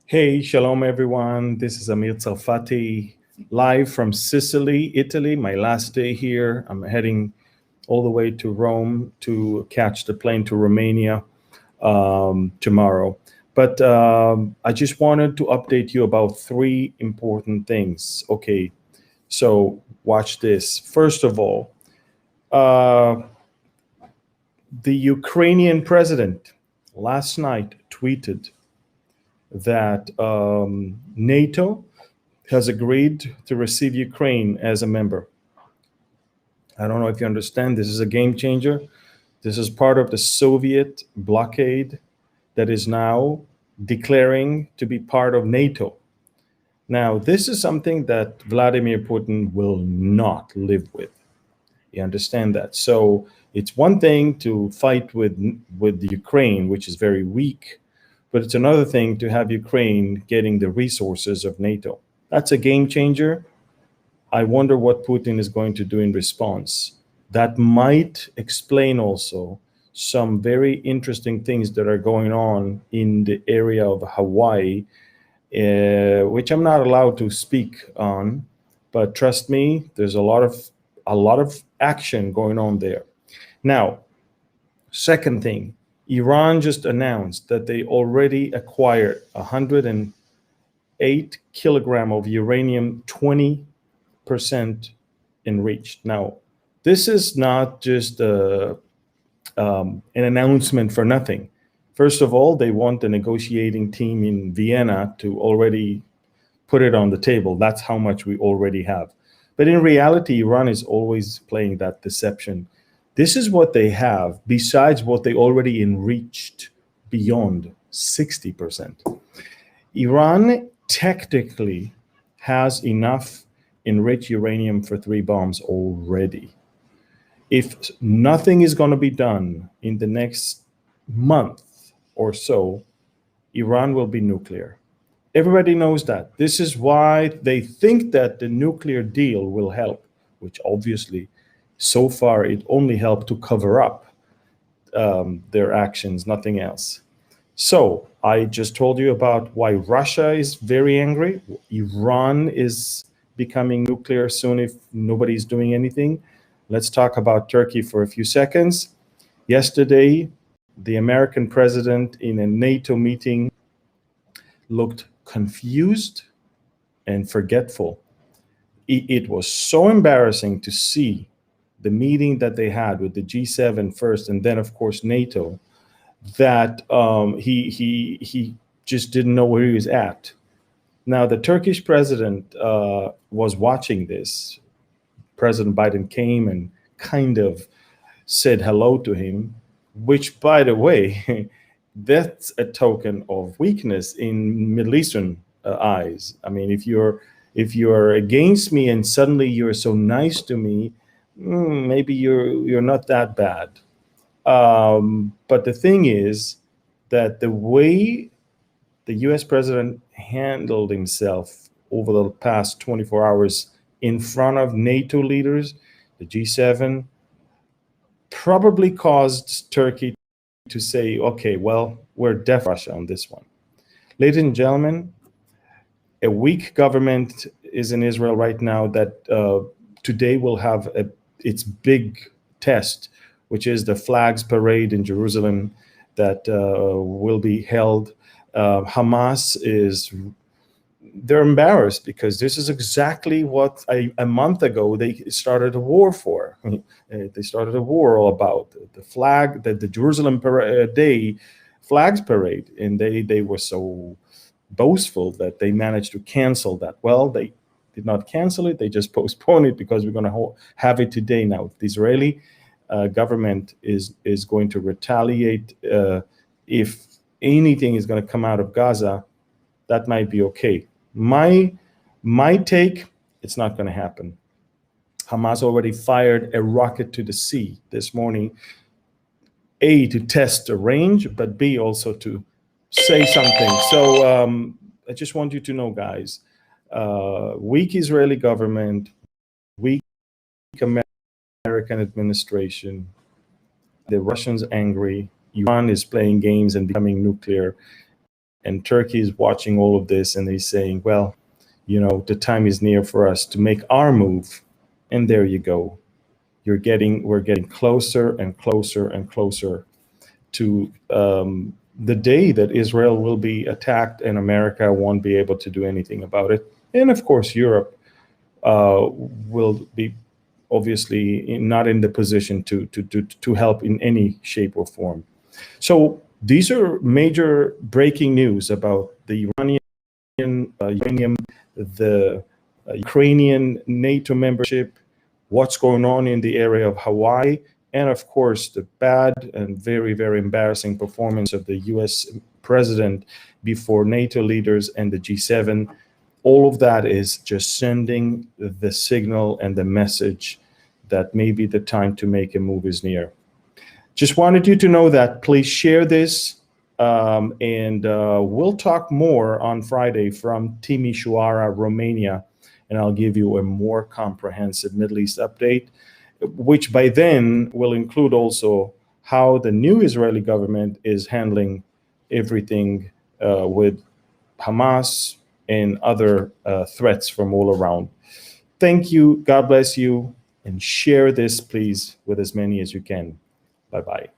Hey, shalom everyone. This is Amir Tsarfati, live from Sicily, Italy. My last day here. I'm heading all the way to Rome to catch the plane to Romania tomorrow. But I just wanted to update you about three important things. Okay, so watch this. First of all, uh, the Ukrainian president last night tweeted that NATO has agreed to receive Ukraine as a member. I don't know if you understand, this is a game changer. This is part of the Soviet blockade that is now declaring to be part of NATO. Now, this is something that Vladimir Putin will not live with. You understand that? So it's one thing to fight with the Ukraine, which is very weak, but it's another thing to have Ukraine getting the resources of NATO. That's a game changer. I wonder what Putin is going to do in response. That might explain also some very interesting things that are going on in the area of Hawaii, which I'm not allowed to speak on. But trust me, there's a lot of action going on there. Now, second thing, Iran just announced that they already acquired 108 kilogram of uranium 20% enriched. Now, this is not just an announcement for nothing. First of all, they want the negotiating team in Vienna to already put it on the table. That's how much we already have. But in reality, Iran is always playing that deception. This is what they have, besides what they already enriched beyond 60%. Iran technically has enough enriched uranium for 3 bombs already. If nothing is going to be done in the next month or so, Iran will be nuclear. Everybody knows that. This is why they think that the nuclear deal will help, which obviously, so far, it only helped to cover up their actions, nothing else. So I just told you about why Russia is very angry. Iran is becoming nuclear soon if nobody's doing anything. Let's talk about Turkey for a few seconds. Yesterday, the American president in a NATO meeting looked confused and forgetful. It was so embarrassing to see the meeting that they had with the G7 first, and then, of course, NATO, that he just didn't know where he was at. Now, the Turkish president was watching this. President Biden came and kind of said hello to him, which, by the way, that's a token of weakness in Middle Eastern eyes. I mean, if you're against me and suddenly you're so nice to me, maybe you're not that bad. But the thing is that the way the US president handled himself over the past 24 hours in front of NATO leaders, the G7, probably caused Turkey to say, okay, well, we're deaf Russia on this one. Ladies and gentlemen, a weak government is in Israel right now that today will have its big test, which is the flags parade in Jerusalem that will be held. Hamas they're embarrassed because this is exactly what a month ago they started a war for. They started a war all about the flag, the Jerusalem Day flags parade, and they were so boastful that they managed to cancel that. Well, they did not cancel it; they just postponed it because we're going to have it today now. The Israeli government is going to retaliate if anything is going to come out of Gaza. That might be okay. My take, it's not going to happen. Hamas already fired a rocket to the sea this morning, A, to test the range, but B, also to say something. So I just want you to know, guys, weak Israeli government, weak American administration, the Russians angry, Iran is playing games and becoming nuclear, And Turkey is watching all of this, and he's saying, well, the time is near for us to make our move. And there you go. We're getting closer and closer and closer to the day that Israel will be attacked and America won't be able to do anything about it. And of course, Europe will be obviously not in the position to help in any shape or form. So these are major breaking news about the Iranian uranium, the Ukrainian NATO membership, what's going on in the area of Hawaii, and of course, the bad and very, very embarrassing performance of the US president before NATO leaders and the G7. All of that is just sending the signal and the message that maybe the time to make a move is near. Just wanted you to know that. Please share this. And we'll talk more on Friday from Timișoara, Romania, and I'll give you a more comprehensive Middle East update, which by then will include also how the new Israeli government is handling everything with Hamas and other threats from all around. Thank you. God bless you. And share this, please, with as many as you can. Bye-bye.